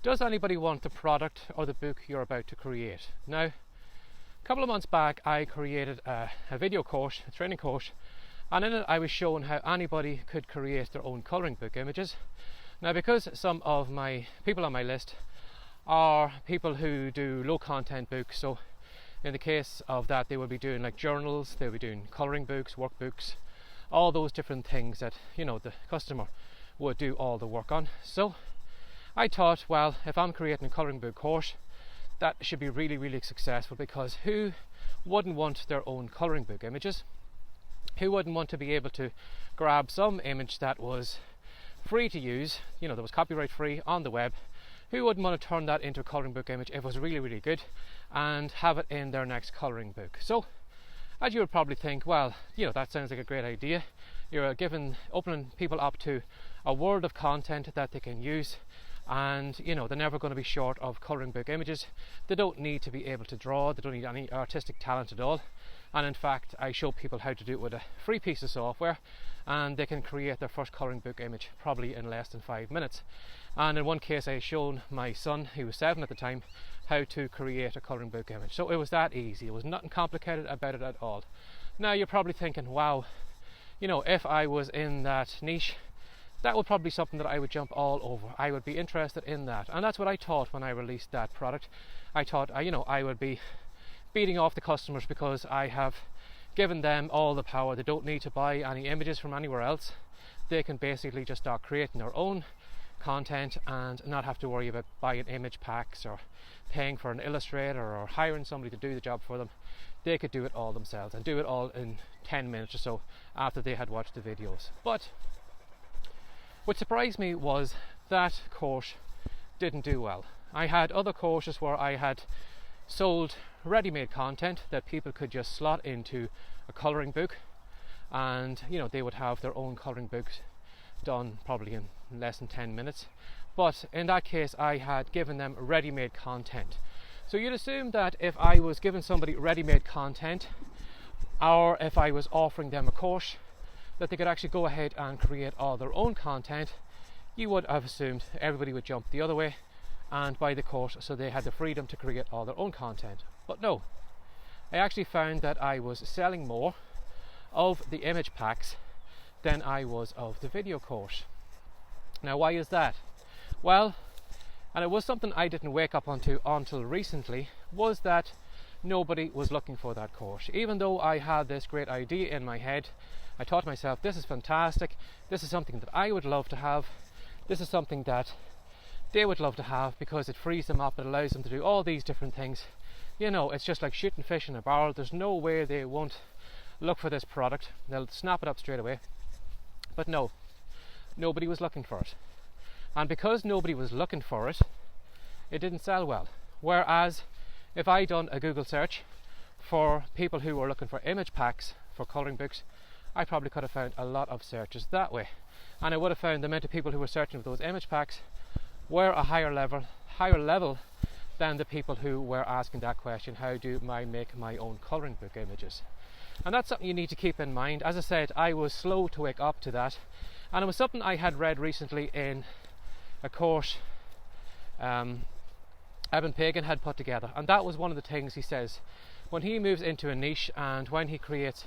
Does anybody want the product or the book you're about to create? Now, a couple of months back I created a video course, a training course, and in it I was showing how anybody could create their own colouring book images. Now, because some of my people on my list are people who do low content books, so in the case of that they will be doing like journals, they'll be doing colouring books, workbooks, all those different things that, you know, the customer would do all the work on. So I thought, well, if I'm creating a colouring book course, that should be really, really successful, because who wouldn't want their own colouring book images? Who wouldn't want to be able to grab some image that was free to use, you know, that was copyright free on the web? Who wouldn't want to turn that into a colouring book image if it was really, really good, and have it in their next colouring book? So, as you would probably think, well, you know, that sounds like a great idea. You're opening people up to a world of content that they can use, and you know, they're never going to be short of colouring book images. They don't need to be able to draw, they don't need any artistic talent at all. And in fact, I show people how to do it with a free piece of software, and they can create their first colouring book image probably in less than 5 minutes. And in one case I shown my son, he was 7 at the time, how to create a colouring book image. So it was that easy, it was nothing complicated about it at all. Now you're probably thinking, wow, you know, if I was in that niche, that would probably be something that I would jump all over. I would be interested in that. And that's what I thought when I released that product. I thought, you know, I would be beating off the customers because I have given them all the power. They don't need to buy any images from anywhere else. They can basically just start creating their own content and not have to worry about buying image packs or paying for an illustrator or hiring somebody to do the job for them. They could do it all themselves and do it all in 10 minutes or so after they had watched the videos. But what surprised me was that course didn't do well. I had other courses where I had sold ready-made content that people could just slot into a colouring book, and you know, they would have their own colouring books done probably in less than 10 minutes. But in that case I had given them ready-made content. So you'd assume that if I was giving somebody ready-made content, or if I was offering them a course, that they could actually go ahead and create all their own content. You would have assumed everybody would jump the other way and buy the course, so they had the freedom to create all their own content. But no, I actually found that I was selling more of the image packs than I was of the video course. Now, why is that? Well, and it was something I didn't wake up onto until recently, was that nobody was looking for that course. Even though I had this great idea in my head, I thought to myself, this is fantastic, this is something that I would love to have, this is something that they would love to have, because it frees them up, it allows them to do all these different things. You know, it's just like shooting fish in a barrel. There's no way they won't look for this product, they'll snap it up straight away. But no, nobody was looking for it. And because nobody was looking for it, it didn't sell well. Whereas if I done a Google search for people who were looking for image packs for colouring books, I probably could have found a lot of searches that way. And I would have found the amount of people who were searching for those image packs were a higher level than the people who were asking that question, how do I make my own colouring book images? And that's something you need to keep in mind. As I said, I was slow to wake up to that, and it was something I had read recently in a course Eben Pagan had put together, and that was one of the things he says when he moves into a niche and when he creates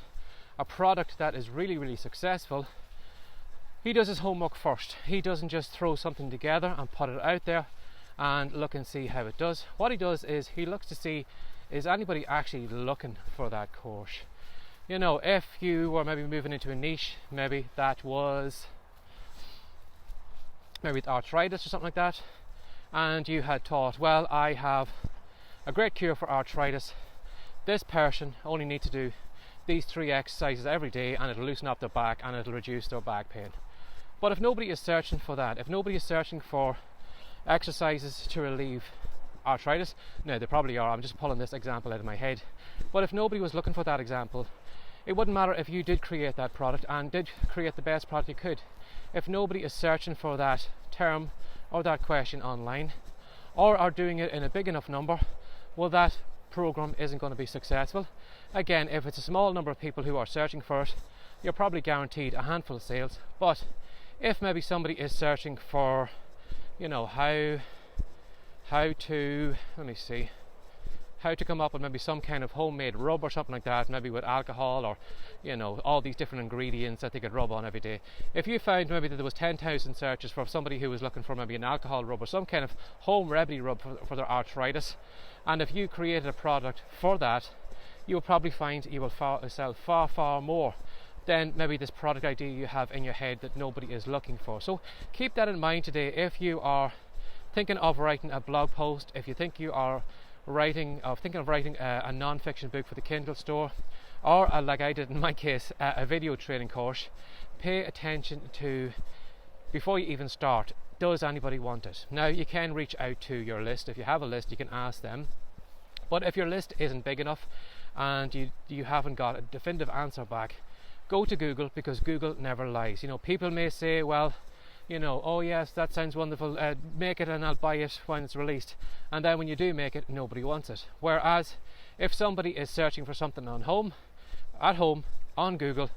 a product that is really, really successful. He does his homework first. He doesn't just throw something together and put it out there and look and see how it does. What he does is he looks to see, is anybody actually looking for that course? You know, if you were maybe moving into a niche, maybe that was maybe arthritis or something like that, and you had thought, well, I have a great cure for arthritis. This person only needs to do these 3 exercises every day and it'll loosen up their back and it'll reduce their back pain. But if nobody is searching for that, if nobody is searching for exercises to relieve arthritis, no, they probably are, I'm just pulling this example out of my head, but if nobody was looking for that example, it wouldn't matter if you did create that product and did create the best product you could. If nobody is searching for that term or that question online, or are doing it in a big enough number, well, that program isn't going to be successful. Again, if it's a small number of people who are searching for it, you're probably guaranteed a handful of sales. But if maybe somebody is searching for, you know, how how to, how to come up with maybe some kind of homemade rub or something like that, maybe with alcohol or, you know, all these different ingredients that they could rub on every day. If you found maybe that there was 10,000 searches for somebody who was looking for maybe an alcohol rub or some kind of home remedy rub for their arthritis, and if you created a product for that, you will probably find you will sell far more than maybe this product idea you have in your head that nobody is looking for. So keep that in mind today. If you are thinking of writing a blog post, if you think you are thinking of writing a non-fiction book for the Kindle store, or like I did in my case, a video training course, pay attention to, before you even start, does anybody want it? Now, you can reach out to your list. If you have a list, you can ask them. But if your list isn't big enough and you haven't got a definitive answer back, go to Google, because Google never lies. You know, people may say, well, you know, oh yes, that sounds wonderful, make it and I'll buy it when it's released. And then when you do make it, nobody wants it. Whereas if somebody is searching for something at home on Google,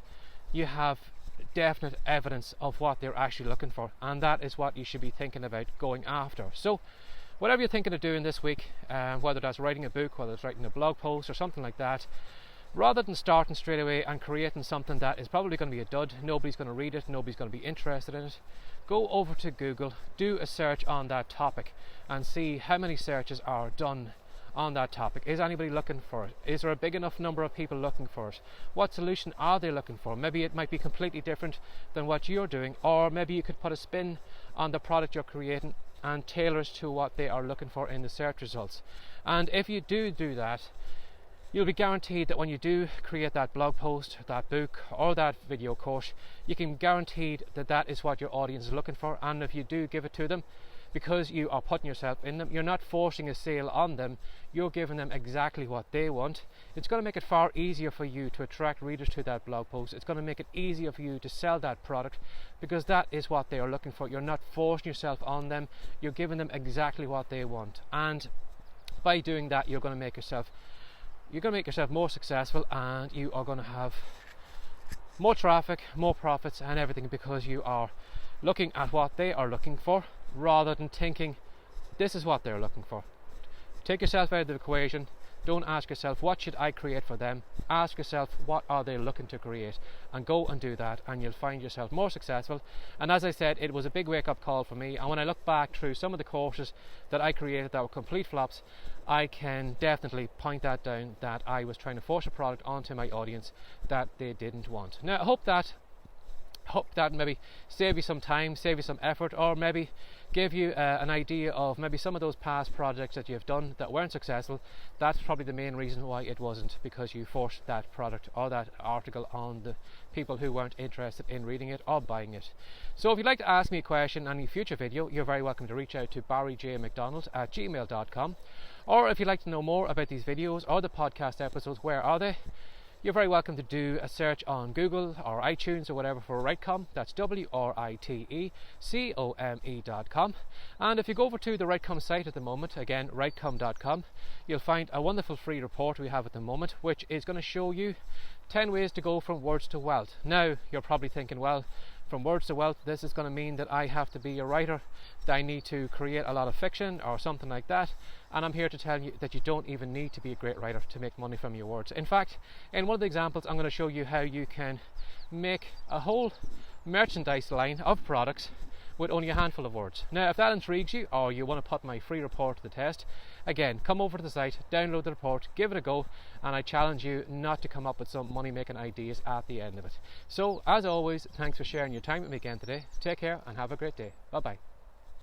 you have definite evidence of what they're actually looking for, and that is what you should be thinking about going after. So whatever you're thinking of doing this week, whether that's writing a book, whether it's writing a blog post or something like that, rather than starting straight away and creating something that is probably going to be a dud, nobody's going to read it, nobody's going to be interested in it, go over to Google, do a search on that topic and see how many searches are done on that topic. Is anybody looking for it? Is there a big enough number of people looking for it? What solution are they looking for? Maybe it might be completely different than what you're doing, or maybe you could put a spin on the product you're creating and tailor it to what they are looking for in the search results. And if you do that, you'll be guaranteed that when you do create that blog post, that book or that video course, you can guarantee that that is what your audience is looking for. And if you do give it to them, because you are putting yourself in them, you're not forcing a sale on them, you're giving them exactly what they want. It's going to make it far easier for you to attract readers to that blog post. It's going to make it easier for you to sell that product, because that is what they are looking for. You're not forcing yourself on them, you're giving them exactly what they want. And by doing that, you're going to make yourself more successful, and you are going to have more traffic, more profits and everything, because you are looking at what they are looking for rather than thinking this is what they're looking for. Take yourself out of the equation. Don't ask yourself, what should I create for them? Ask yourself, what are they looking to create? And go and do that, and you'll find yourself more successful. And as I said, it was a big wake-up call for me. And when I look back through some of the courses that I created that were complete flops, I can definitely point that down, that I was trying to force a product onto my audience that they didn't want. Now, I hope that maybe save you some time, save you some effort, or maybe give you an idea of maybe some of those past projects that you've done that weren't successful. That's probably the main reason why it wasn't, because you forced that product or that article on the people who weren't interested in reading it or buying it. So if you'd like to ask me a question on any future video, you're very welcome to reach out to barryjmcdonald@gmail.com. Or if you'd like to know more about these videos or the podcast episodes, where are they? You're very welcome to do a search on Google or iTunes or whatever for Writecom. That's WRITECOME.com. And if you go over to the Writecom site at the moment, again, writecom.com, you'll find a wonderful free report we have at the moment, which is going to show you 10 ways to go from words to wealth. Now, you're probably thinking, well, from words to wealth, this is going to mean that I have to be a writer, that I need to create a lot of fiction or something like that. And I'm here to tell you that you don't even need to be a great writer to make money from your words. In fact, in one of the examples, I'm going to show you how you can make a whole merchandise line of products with only a handful of words. Now, if that intrigues you, or you want to put my free report to the test, again, come over to the site, download the report, give it a go, and I challenge you not to come up with some money-making ideas at the end of it. So, as always, thanks for sharing your time with me again today. Take care and have a great day. Bye-bye.